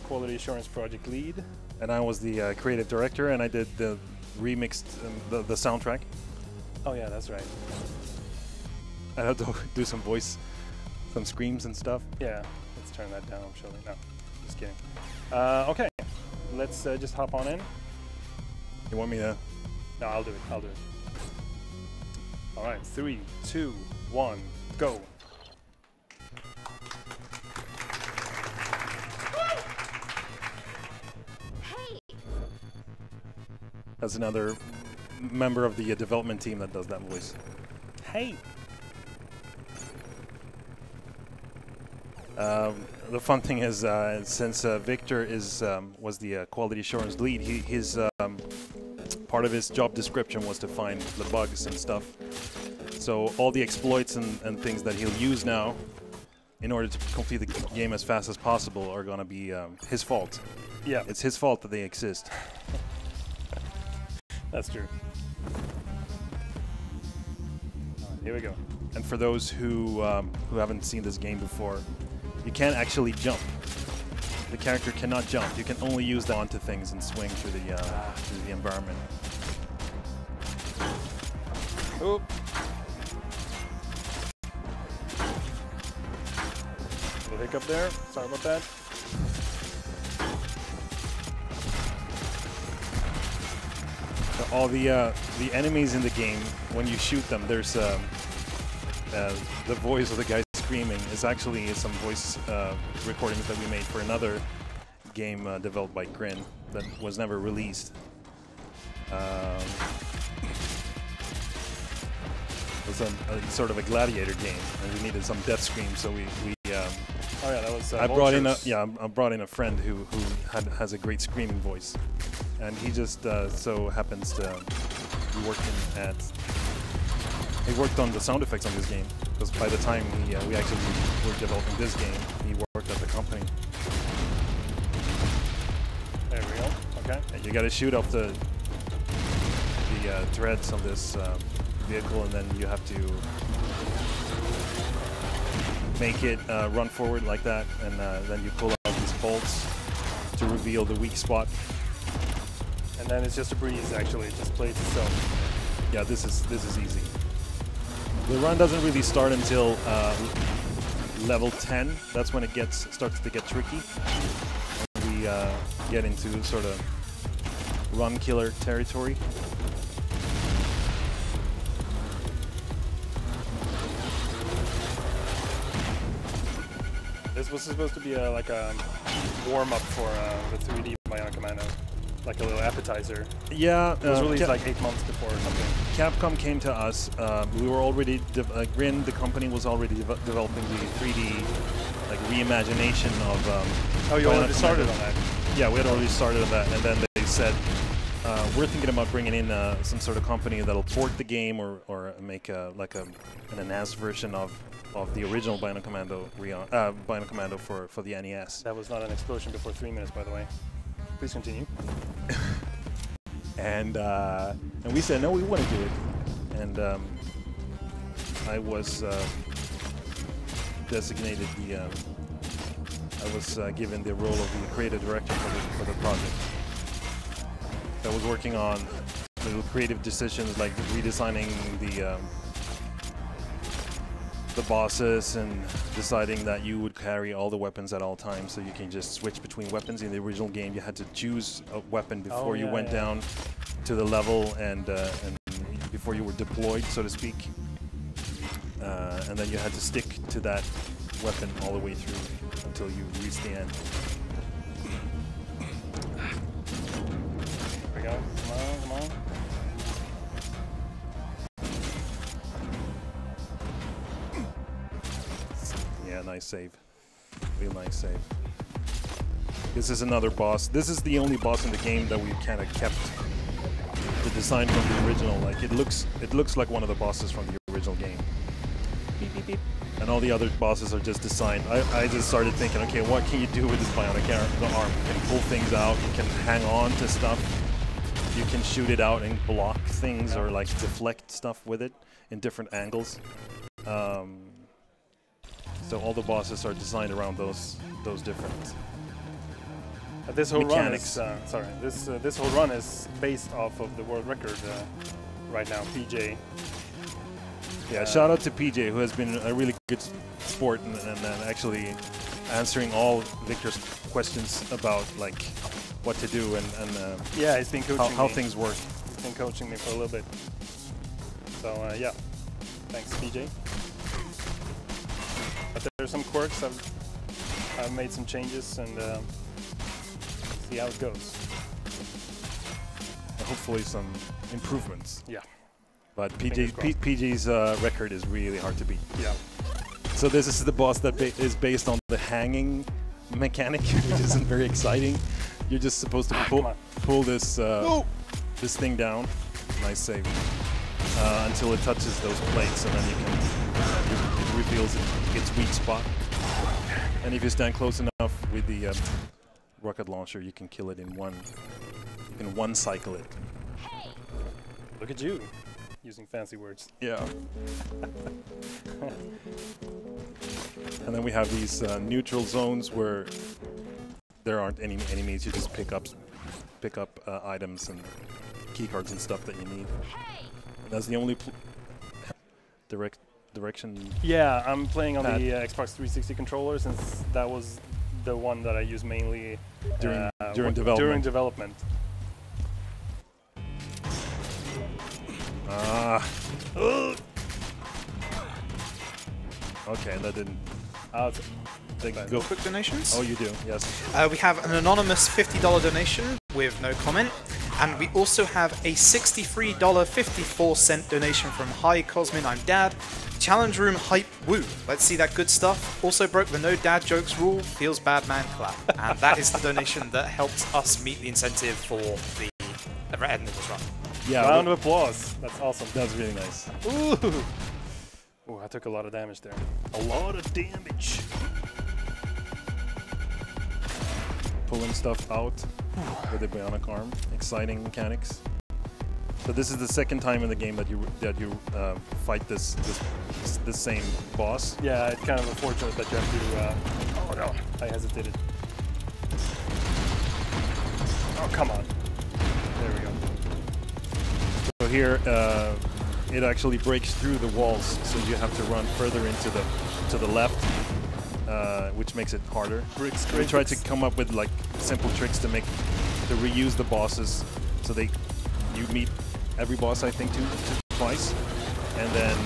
quality assurance project lead. And I was the creative director, and I did the remixed, the soundtrack. Oh yeah, that's right. I had to do some voice, some screams and stuff. Yeah, let's turn that down, surely. No, just kidding. Okay, let's just hop on in. You want me to? No, I'll do it, I'll do it. All right, 3, 2, 1, go. That's another member of the development team that does that voice. Hey. The fun thing is, since Victor was the quality assurance lead, his part of his job description was to find the bugs and stuff. So all the exploits and things that he'll use now, in order to complete the game as fast as possible, are gonna be his fault. Yeah, it's his fault that they exist. That's true. Here we go. And for those who haven't seen this game before, you can't actually jump. The character cannot jump. You can only use that onto things and swing through the environment. Oop. Little hiccup there. Sorry about that. So all the enemies in the game, when you shoot them, there's the voice of the guy screaming is actually some voice recordings that we made for another game developed by Grin that was never released. It was a sort of a gladiator game, and we needed some death screams, so we oh yeah, that was. I brought in a friend who has a great screaming voice, and he just so happens to be he worked on the sound effects on this game, because by the time we actually were developing this game, he worked at the company. There we go. Okay. And you got to shoot up the treads of this vehicle, and then you have to make it run forward like that, and then you pull out these bolts to reveal the weak spot. And then it's just a breeze. Actually, it just plays itself. Yeah, this is easy. The run doesn't really start until level 10. That's when it starts to get tricky. And we get into sort of run killer territory. This was supposed to be like a warm-up for the 3D Bionic Commando, like a little appetizer. Yeah, it was released like 8 months before or something. Capcom came to us. We were already Grin, the company, was already developing the 3D like reimagination of. Oh, you already started on that. Yeah, we had already started on that, and then they said we're thinking about bringing in some sort of company that'll port the game or make an enhanced version of the original Bionic Commando Bionic Commando for the NES. That was not an explosion before 3 minutes, by the way. Please continue. And we said no, we want to do it. And I was designated I was given the role of the creative director for the project. I was working on little creative decisions like redesigning the bosses and deciding that you would carry all the weapons at all times, so you can just switch between weapons. In the original game, you had to choose a weapon before you went down to the level and before you were deployed, so to speak. And then you had to stick to that weapon all the way through until you reached the end. Here we go. Come on, come on. Yeah, nice save. Real nice save. This is another boss. This is the only boss in the game that we kind of kept the design from the original. Like it looks like one of the bosses from the original game. Beep, beep, beep. And all the other bosses are just designed. I just started thinking, okay, what can you do with this bionic arm? You can pull things out. You can hang on to stuff. You can shoot it out and block things or like deflect stuff with it in different angles. So all the bosses are designed around those different This whole mechanics. run is sorry. This whole run is based off of the world record right now. PJ. Yeah, shout out to PJ, who has been a really good sport and actually answering all Victor's questions about like what to do and yeah, he's been coaching how me. things work. He's been coaching me for a little bit. So yeah, thanks PJ. But there's some quirks. I've made some changes and see how it goes. Hopefully some improvements. Yeah. But PG's record is really hard to beat. Yeah. So this is the boss that is based on the hanging mechanic, which isn't very exciting. You're just supposed to pull this this thing down. Nice save. Until it touches those plates, and then you can it reveals its weak spot. And if you stand close enough with the rocket launcher, you can kill it in one. You can one cycle it. Look at you, using fancy words. Yeah. And then we have these neutral zones where there aren't any enemies. You just pick up items and keycards and stuff that you need. That's the only direction. Yeah, I'm playing on the Xbox 360 controller since that was the one that I use mainly during development. Okay, that didn't. Go quick donations. Oh, you do, yes. We have an anonymous $50 donation with no comment, and we also have a $63.54 donation from Hi Cosmin. I'm Dad. Challenge room hype woo. Let's see that good stuff. Also broke the no dad jokes rule. Feels bad man clap. And that is the donation that helps us meet the incentive for the end of this run. Yeah, round of applause. That's awesome. That's really nice. Ooh. Ooh, I took a lot of damage there. A lot of damage. Pulling stuff out with the bionic arm. Exciting mechanics. So this is the second time in the game that you fight this same boss. Yeah, it's kind of unfortunate that you have to. Oh no, I hesitated. Oh come on. There we go. So here, it actually breaks through the walls, so you have to run further into the left, which makes it harder. We tried to come up with like simple tricks to reuse the bosses, so you meet every boss I think twice, and then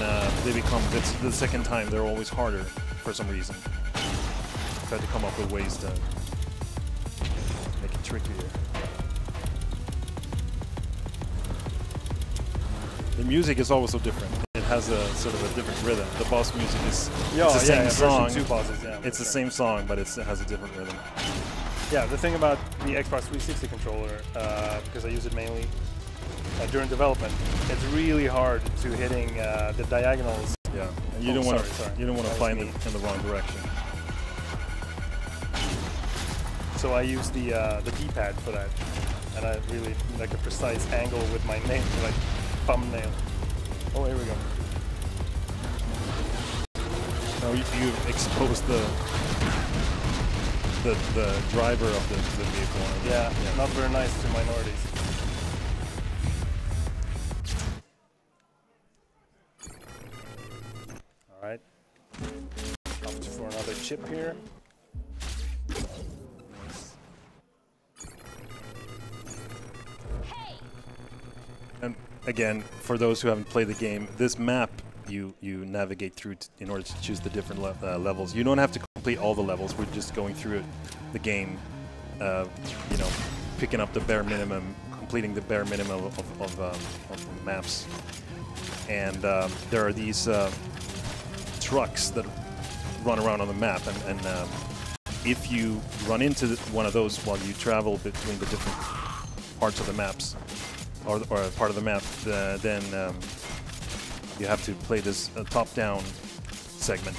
they become the second time they're always harder for some reason. Tried to come up with ways to make it trickier. The music is always so different. It has a sort of a different rhythm. The boss music is the same song. Two bosses, yeah, it's the same song, but it has a different rhythm. Yeah, the thing about the Xbox 360 controller, because I use it mainly during development, it's really hard to hitting the diagonals. Yeah, and you don't want to fly in the wrong direction. So I use the D-pad for that, and I really like a precise angle with my nail, like thumbnail. Oh, here we go. Now you exposed the driver of the vehicle. Yeah, not very nice to minorities. All right, opt for another chip here. And again, for those who haven't played the game, this map you navigate through in order to choose the different levels. You don't have to complete all the levels. We're just going through the game, you know, picking up the bare minimum, completing the bare minimum of maps. And there are these trucks that run around on the map, and if you run into one of those while you travel between the different parts of the maps, or part of the map, then you have to play this top-down segment.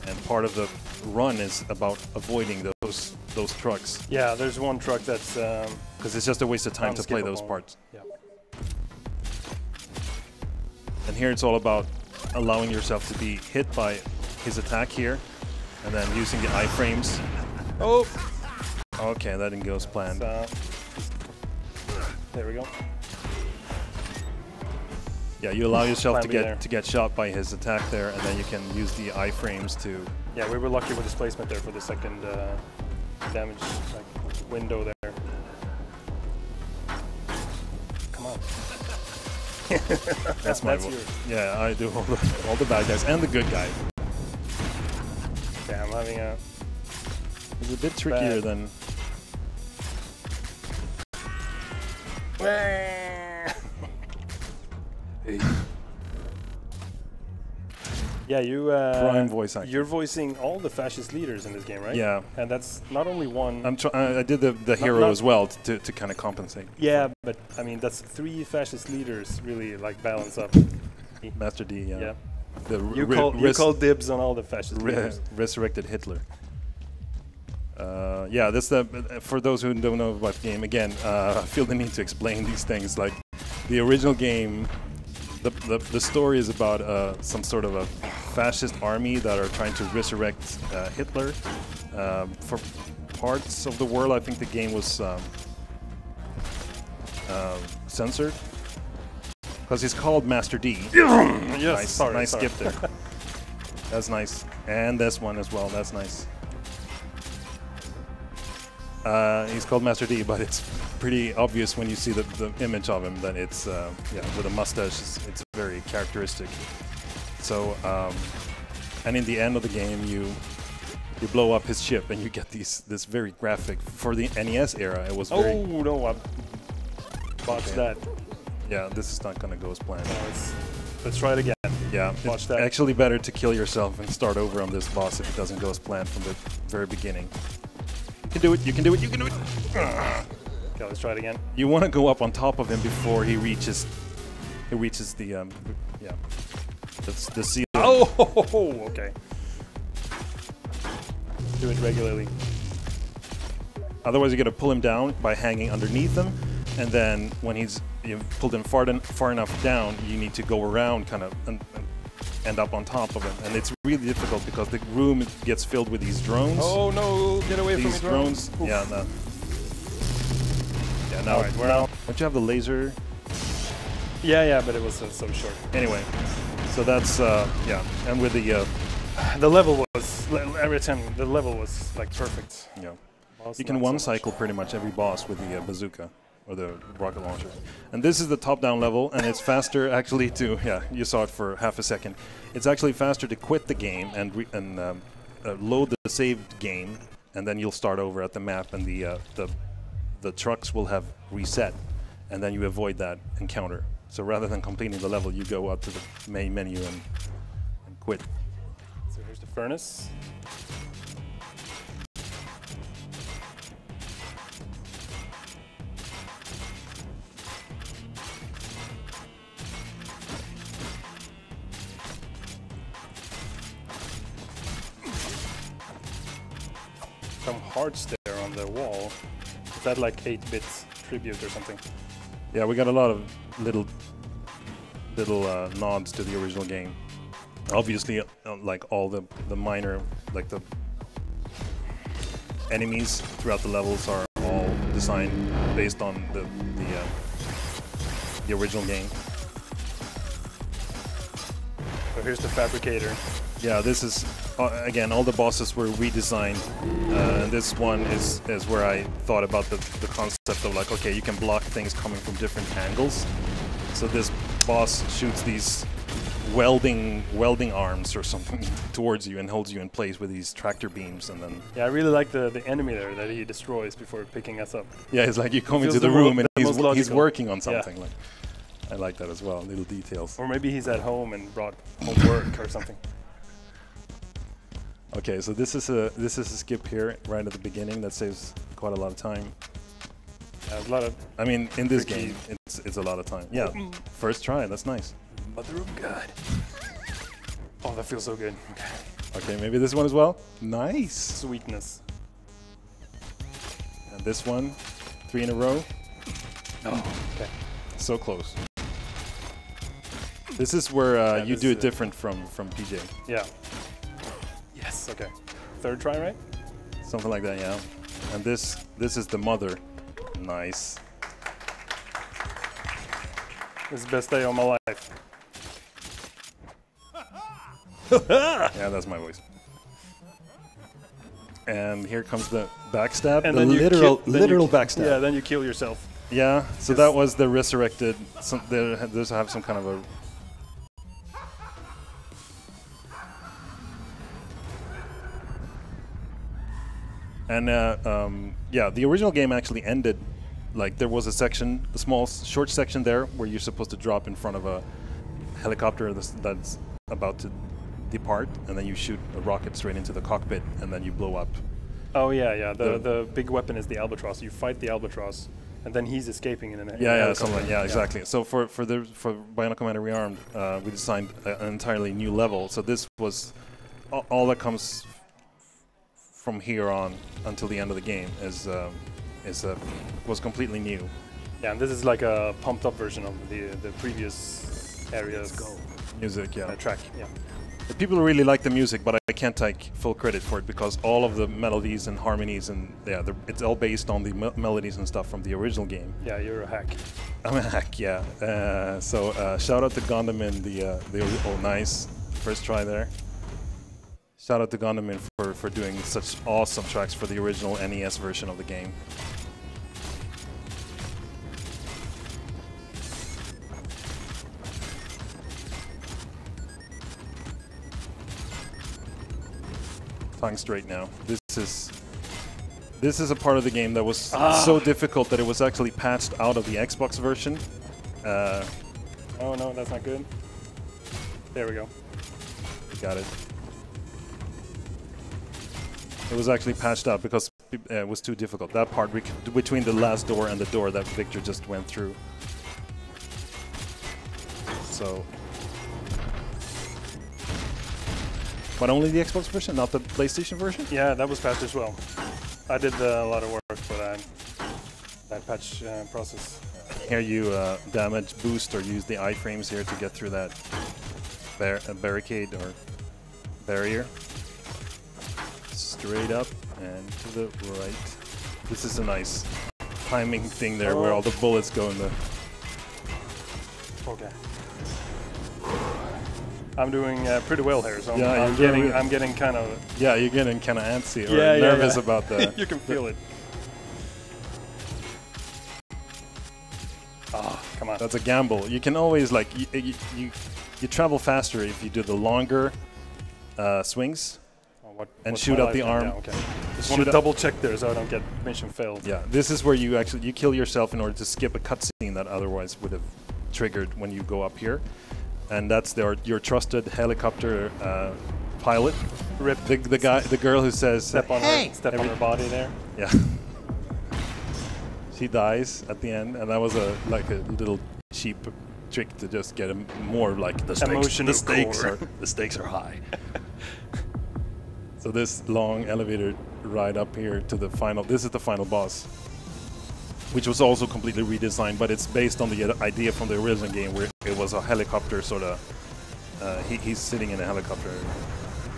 And part of the run is about avoiding those trucks. Yeah, there's one truck that's because it's just a waste of time to play those parts. Yeah. And here it's all about allowing yourself to be hit by his attack here, and then using the iframes. Oh! Okay, that didn't go as planned. So, there we go. Yeah, you allow yourself Plan to get shot by his attack there, and then you can use the iframes to. Yeah, we were lucky with displacement there for the second damage window there. Come on. That's my yours. Yeah, I do all the bad guys and the good guy. Yeah, I'm having a. It's a bit trickier than. Yeah, you. Prime voice actor. You're voicing all the fascist leaders in this game, right? Yeah. And that's not only one. I did the hero as well to kind of compensate. Yeah, but I mean that's 3 fascist leaders really like balance up. Master D. Yeah. Yeah. The You call dibs on the fascist leaders. Resurrected Hitler. Yeah, this for those who don't know about the game. Again, I feel the need to explain these things. Like the original game, the story is about some sort of a fascist army that are trying to resurrect Hitler. For parts of the world, I think the game was censored because he's called Master D. Yes, nice skip there. That's nice, and this one as well. That's nice. He's called Master D, but it's pretty obvious when you see the image of him that it's yeah, with a mustache. It's very characteristic. So, and in the end of the game, you blow up his ship and you get this very graphic for the NES era. It was very. Oh no! I botched that. Yeah, this is not gonna go as planned. No, let's try it again. Yeah, Watch it's that. actually better to kill yourself and start over on this boss if it doesn't go as planned from the very beginning. You can do it, you can do it, you can do it! Okay, let's try it again. You want to go up on top of him before he reaches the, yeah, the ceiling. Oh, okay. Do it regularly. Otherwise you're going to pull him down by hanging underneath him, and then when you've pulled him far enough down, you need to go around kind of and end up on top of him, and it's really difficult because the room gets filled with these drones. Oh no! Get away from me, drones. Oof. Yeah, no. Yeah, now. All right, we're out. Don't you have the laser? Yeah, but it was so short. Anyway, so that's yeah, and with the level was every time the level was like perfect. Yeah, Boss you can not one so much. cycle pretty much every boss with the bazooka or the rocket launcher. And this is the top-down level, and it's faster actually to, yeah, you saw it for half a second. It's actually faster to quit the game and load the saved game, and then you'll start over at the map, and the trucks will have reset, and then you avoid that encounter. So rather than completing the level, you go out to the main menu and quit. So here's the furnace. Some hearts there on the wall. Is that like 8-bit tribute or something? Yeah, we got a lot of little nods to the original game. Obviously, like all the minor, like the enemies throughout the levels are all designed based on the original game. So here's the fabricator. Yeah, this is again, all the bosses were redesigned, and this one is where I thought about the concept of like, okay, you can block things coming from different angles. So this boss shoots these welding arms or something towards you and holds you in place with these tractor beams, and then Yeah, I really like the enemy there that he destroys before picking us up. yeah, it's like you come Feels into the the room and most he's logical. working on Yeah. something. Like, I like that as well, little details. Or maybe he's at home and brought home work or something. Okay, so this is a skip here right at the beginning that saves quite a lot of time. There's a lot of I mean, in this tricky. game, it's a lot of time. Yeah, first try, that's nice. Mother of God. Oh, that feels so good. Okay. Okay, maybe this one as well. Nice. Sweetness. And this one, 3 in a row. Oh, okay. So close. This is where Yeah, you this do is it different from PJ. Yeah. Yes, okay. Third try, right? Something like that, yeah. And this is the mother. Nice. This is the best day of my life. Yeah, that's my voice. And here comes the backstab, And the then you literal backstab. Yeah, then you kill yourself. Yeah, so that was the resurrected. There's have some kind of a. And yeah, the original game actually ended. Like there was a section, a small, short section there where you're supposed to drop in front of a helicopter that's about to depart, and then you shoot a rocket straight into the cockpit, and then you blow up. Oh yeah, yeah. The big weapon is the albatross. You fight the albatross, and then he's escaping in an yeah, something. Yeah, exactly. So for Bionic Commando Rearmed, we designed an entirely new level. So this was all that comes from here on until the end of the game was completely new. Yeah, and this is like a pumped up version of the previous areas. Music, yeah. Track, yeah. The people really like the music, but I can't take full credit for it because all of the melodies and harmonies and yeah, it's all based on the melodies and stuff from the original game. Yeah, you're a hack. I'm a hack, yeah. So shout out to Gondamin, oh nice, first try there. Shout out to Gondamin for doing such awesome tracks for the original NES version of the game. Flying straight now. This is a part of the game that was so difficult that it was actually patched out of the Xbox version. Oh no, that's not good. There we go. Got it. It was actually patched out because it was too difficult. That part between the last door and the door that Viktor just went through. So. But only the Xbox version, not the PlayStation version? Yeah, that was patched as well. I did a lot of work for that patch process. Here you damage, boost, or use the iframes here to get through that barricade or barrier. Straight up and to the right. This is a nice timing thing there where all the bullets go in the... Okay. I'm doing pretty well here, so yeah, I'm getting kind of... Yeah, you're getting kind of antsy or nervous about the... You can feel it. Oh, come on. That's a gamble. You can always, like, you travel faster if you do the longer swings and shoot up the arm. Yeah, okay. Just want to double check there so I don't get mission failed. Yeah, this is where you actually kill yourself in order to skip a cutscene that otherwise would have triggered when you go up here. And that's your trusted helicopter pilot. Rip the girl who says step on her body there. Yeah. She dies at the end, and that was like a little cheap trick to just get him more like the stakes are high. So this long elevator ride up here to the final. This is the final boss, which was also completely redesigned, but it's based on the idea from the original game where it was a helicopter sort of. He's sitting in a helicopter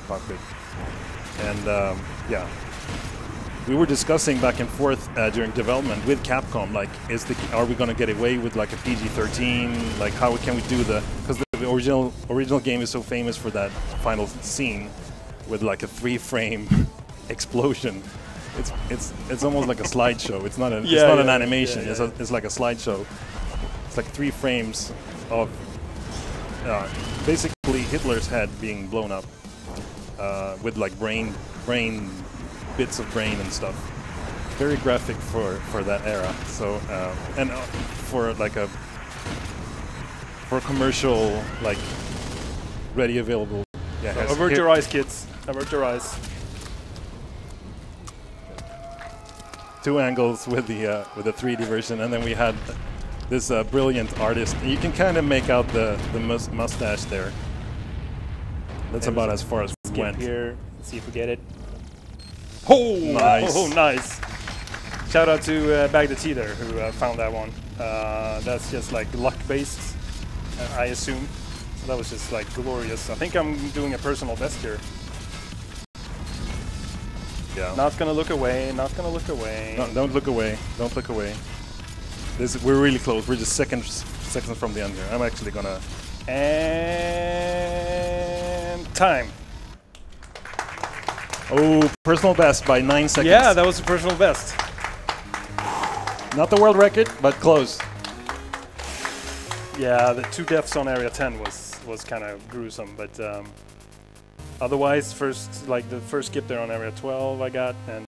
cockpit, and yeah. We were discussing back and forth during development with Capcom, like, are we going to get away with like a PG-13? Like, how can we do because the original game is so famous for that final scene with like a 3-frame explosion. It's almost like a slideshow. It's not an animation. It's like a slideshow. It's like 3 frames of basically Hitler's head being blown up with like brain bits of brain and stuff. Very graphic for that era. So and for like a commercial, like ready available. Yeah. So avert your eyes, kids. Avert your eyes. 2 angles with the 3D version, and then we had this brilliant artist. You can kind of make out the mustache there. That's about as far as we went. Here. Let's see if we get it. Oh, nice! Oh, nice! Shout out to Bag the Tea there, who found that one. That's just like luck-based, I assume. So that was just like glorious. I think I'm doing a personal best here. Yeah. Not gonna look away. Not gonna look away. No, don't look away. Don't look away. We're really close. We're just seconds from the end here. I'm actually gonna. And time. Oh, personal best by 9 seconds. Yeah, that was a personal best. Not the world record, but close. Yeah, the 2 deaths on area 10 was kind of gruesome, but otherwise, the first skip there on area 12 I got, and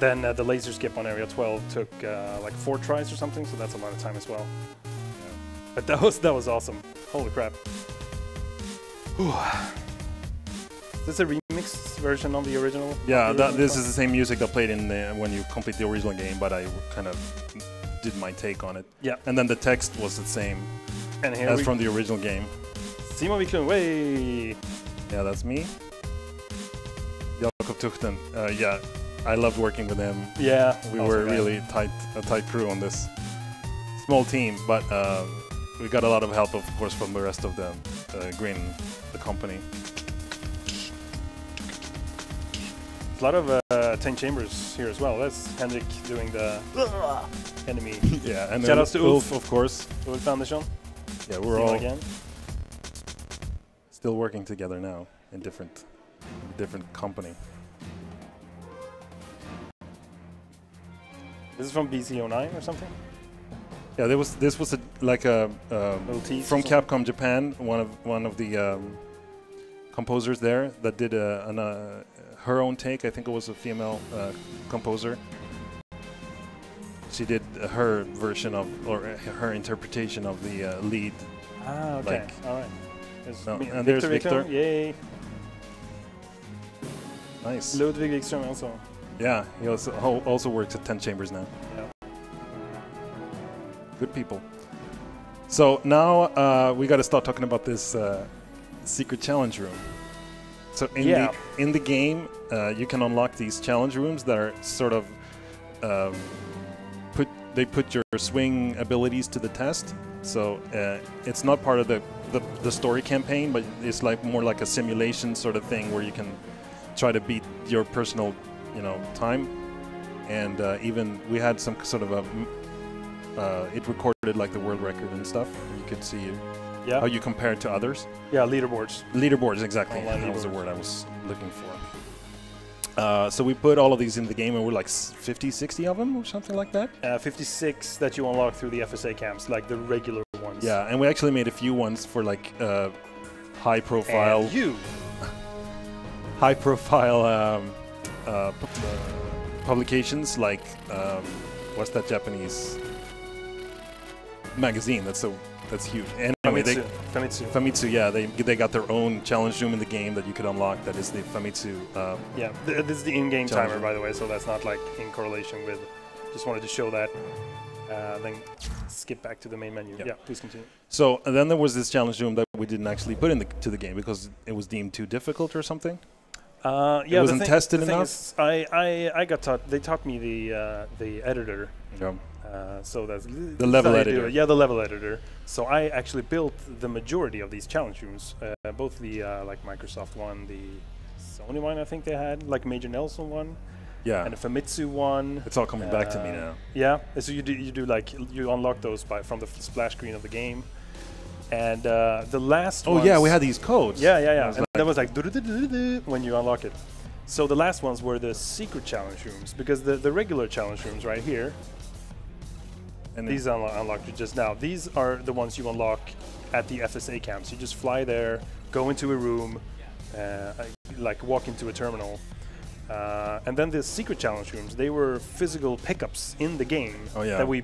then the laser skip on area 12 took like 4 tries or something, so that's a lot of time as well. Yeah. But that was awesome. Holy crap. Whew. Is this a remixed version of the original? Yeah, this is the same music that played in when you complete the original game, but I kind of did my take on it. Yeah. And then the text was the same as from the original game. ViewtifulViktor, way! Yeah, that's me. Jakob Tuchten. Yeah, I loved working with him. Yeah. We were really a tight crew on this small team, but we got a lot of help, of course, from the rest of the Grin, the company. A lot of 10 chambers here as well. That's Henrik doing the enemy. Yeah, and shout outs to Ulf, of course. Ulf Foundation. Yeah, we're all still working together now in different company. This is from BC09 or something. Yeah, this was like a from Capcom Japan, one of the composers there that did her own take. I think it was a female composer. She did her version of, or her interpretation of the lead. Ah, okay. Like, all right. And there's Victor. Yay. Nice. Ludwig Wikström also. Yeah, he also works at 10 Chambers now. Yeah. Good people. So now we got to start talking about this secret challenge room. So in the game, you can unlock these challenge rooms that are sort of put your swing abilities to the test. So it's not part of the story campaign, but it's like more like a simulation sort of thing where you can try to beat your personal, time. And even we had some sort of it recorded like the world record and stuff. You could see how you compare to others. Yeah, leaderboards. Leaderboards, exactly. That was the word I was looking for. So we put all of these in the game, and we're like 50, 60 of them or something like that? 56 that you unlock through the FSA camps, like the regular ones. Yeah, and we actually made a few ones for like high-profile... high-profile publications, like what's that Japanese magazine? That's huge. Anyway, Famitsu, yeah, they got their own challenge room in the game that you could unlock. That is the Famitsu. Yeah, this is the in-game timer, by the way, so that's not like in correlation with. Just wanted to show that. Then skip back to the main menu. Yeah, please continue. So then there was this challenge room that we didn't actually put into the game because it was deemed too difficult or something. Yeah, it wasn't tested enough. Is, I got taught. They taught me the editor. Yeah. So that's the level editor. Yeah, the level editor. So I actually built the majority of these challenge rooms, both the like Microsoft one, the Sony one. I think they had like Major Nelson one. Yeah. And a Famitsu one. It's all coming back to me now. Yeah. So you do like you unlock those from the splash screen of the game. And the last ones, yeah, we had these codes. Yeah. And that was like when you unlock it. So the last ones were the secret challenge rooms, because the regular challenge rooms right here, and these unlocked just now. These are the ones you unlock at the FSA camps. You just fly there, go into a room, like walk into a terminal. And then the secret challenge rooms, they were physical pickups in the game that we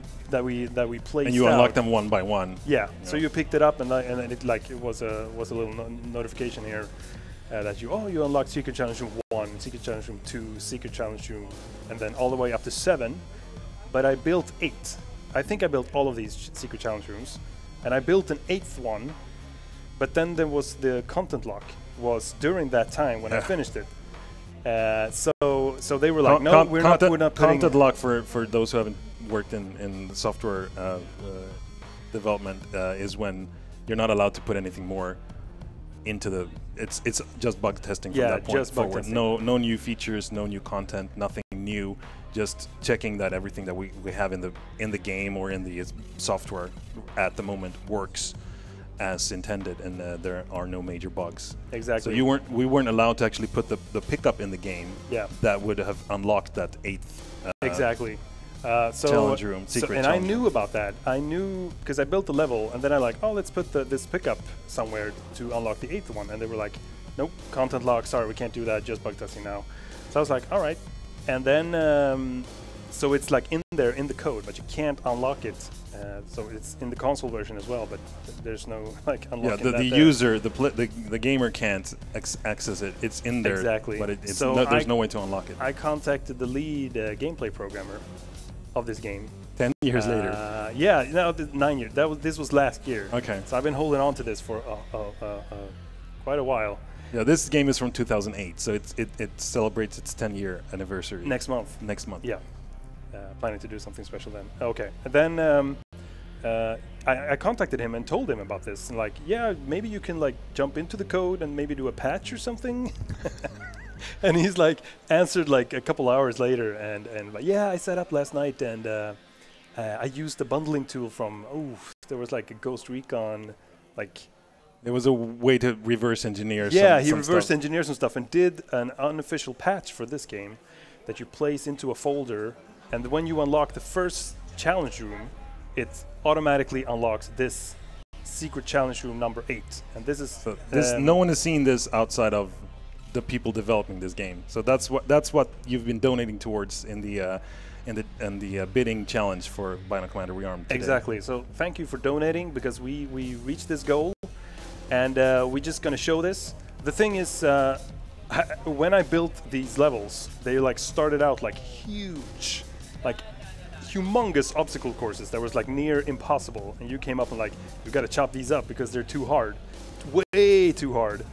placed. And you unlock them one by one. Yeah. So you picked it up, and it was a little notification here that you unlocked secret challenge room 1, secret challenge room 2, secret challenge room, and then all the way up to 7. But I built 8. I think I built all of these secret challenge rooms, and I built an 8th one. But then there was the content lock was during that time when I finished it. So they were like, no, we're not putting content lock for those who haven't worked in software development is when you're not allowed to put anything more into the. It's just bug testing from Yeah, that point just bug forward. testing. No new features, no new content, nothing new. Just checking that everything that we have in the game or in the software at the moment works as intended, and there are no major bugs. Exactly. So we weren't allowed to actually put the pickup in the game. Yeah. That would have unlocked that 8th. Exactly. Challenge room, secret and challenge I knew about that. I knew because I built the level, and then I like, oh, let's put this pickup somewhere to unlock the 8th one, and they were like, nope, content lock. Sorry, we can't do that. Just bug testing now. So I was like, all right. And then so it's like in there in the code, but you can't unlock it. So it's in the console version as well, but there's no like unlocking. Yeah, the that user, the gamer can't access it. It's in there, exactly. but it's so there's no way to unlock it. I contacted the lead gameplay programmer of this game. 10 years later. Yeah, no, 9 years. This was last year. Okay. So I've been holding on to this for quite a while. Yeah, this game is from 2008, so it celebrates its 10-year anniversary Next month. Next month. Yeah. Planning to do something special then. Okay. And then I contacted him and told him about this. And like, yeah, maybe you can like jump into the code and maybe do a patch or something. And he's like answered like a couple hours later, and like, yeah, I set up last night, and I used the bundling tool from there was like a Ghost Recon, like There was a way to reverse engineer. Yeah, he some reverse stuff. engineered some stuff and did an unofficial patch for this game that you place into a folder, and when you unlock the first challenge room, it automatically unlocks this secret challenge room number 8, and this is So no one has seen this outside of the people developing this game. So that's what you've been donating towards in the bidding challenge for Bionic Commando Rearmed today. Exactly. So thank you for donating, because we reached this goal, and we're just gonna show this. The thing is, when I built these levels, they like started out like huge, like humongous obstacle courses that was like near impossible, and you came up and like, you got to chop these up because they're too hard, way too hard.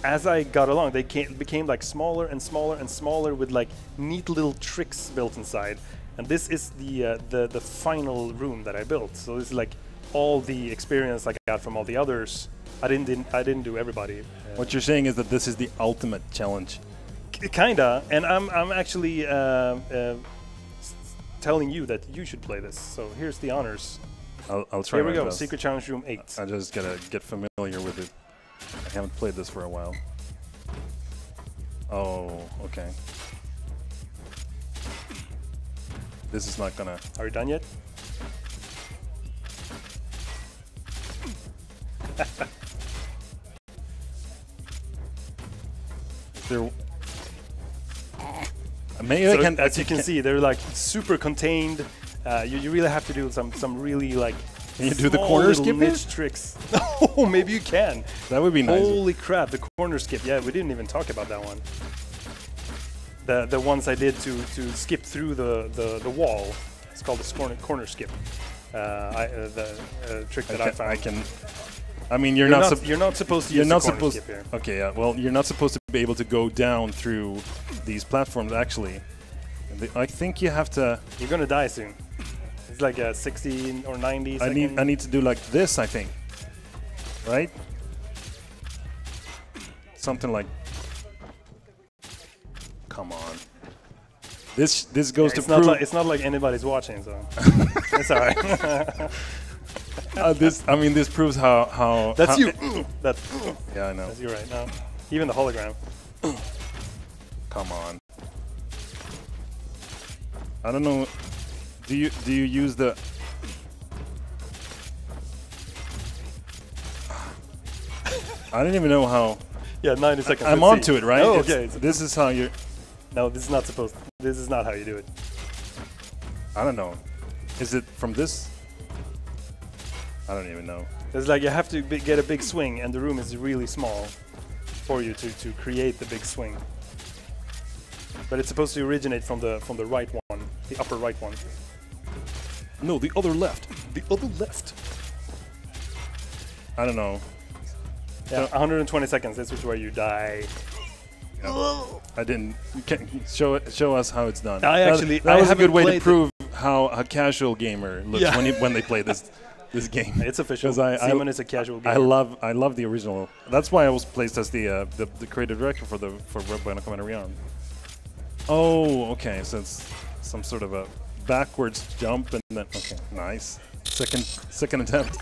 As I got along, they became like smaller and smaller and smaller with like neat little tricks built inside. And this is the final room that I built. So this is like all the experience I got from all the others. I didn't do everybody. What you're saying is that this is the ultimate challenge. Kinda, and I'm actually telling you that you should play this. So here's the honors. I'll try. Here we go. Best. Secret Challenge Room 8. I just gotta get familiar with it. I haven't played this for a while. Oh, okay. This is not gonna... Are you done yet? Maybe So I can, as you can see, they're like super contained. You really have to do some really like... Can you do the small corner little skip niche tricks? Oh, maybe you can. That would be nice. Holy crap, the corner skip. Yeah, we didn't even talk about that one. The ones I did to skip through the wall. It's called the corner skip. The trick that I found. I mean, you're not supposed to use the corner skip here. Okay, yeah. Well, you're not supposed to be able to go down through these platforms, actually. I think you have to... You're gonna die soon. It's like a 60 or 90 second. I need to do like this, I think. Right? Something like... Come on. This goes to prove... It's not like anybody's watching, so... It's alright. This proves how... That's how you! That's... Yeah, I know. That's you right now. Even the hologram. Come on. I don't know... Do you use the... I don't even know how... Yeah, 90 seconds. I'm onto it, right? Oh, okay. This is how you're... No, this is not supposed to. This is not how you do it. I don't know. Is it from this? I don't even know. It's like you have to get a big swing, and the room is really small for you to create the big swing. But it's supposed to originate from the right one, the upper right one. No, the other left. The other left. I don't know. Yeah, 120 seconds. This is where you die. Yeah. I didn't. Show us how it's done. That was a good way to prove how a casual gamer looks when they play this. this game. It's official. Simon is a casual gamer. I love the original. That's why I was placed as the creative director for Bionic Commando Rearmed. Oh, okay. So it's some sort of a backwards jump and then okay, nice. Second attempt.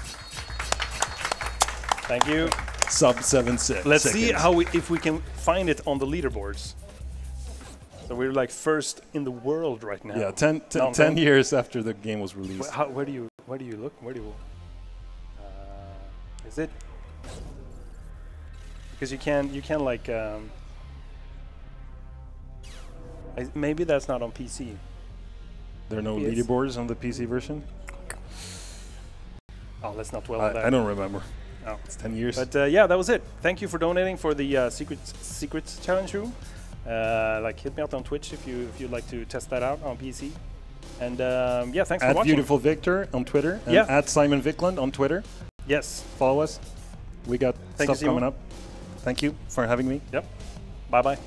Thank you. Sub 7.6. Let's see if we can find it on the leaderboards. So we're like first in the world right now. Yeah, 10 years after the game was released. Where do you look? Where do you? Is it? Because you can like. Maybe that's not on PC. There are no leaderboards on the PC version. Oh, let's not dwell on that. I don't remember. Oh. It's 10 years. But yeah, that was it. Thank you for donating for the secret challenge room. Like hit me up on Twitch if you'd like to test that out on PC. And yeah, thanks for watching. ViewtifulViktor on Twitter. And at Simon Vikland on Twitter. Yes. Follow us. We got stuff coming up. Thank you for having me. Yep. Bye-bye.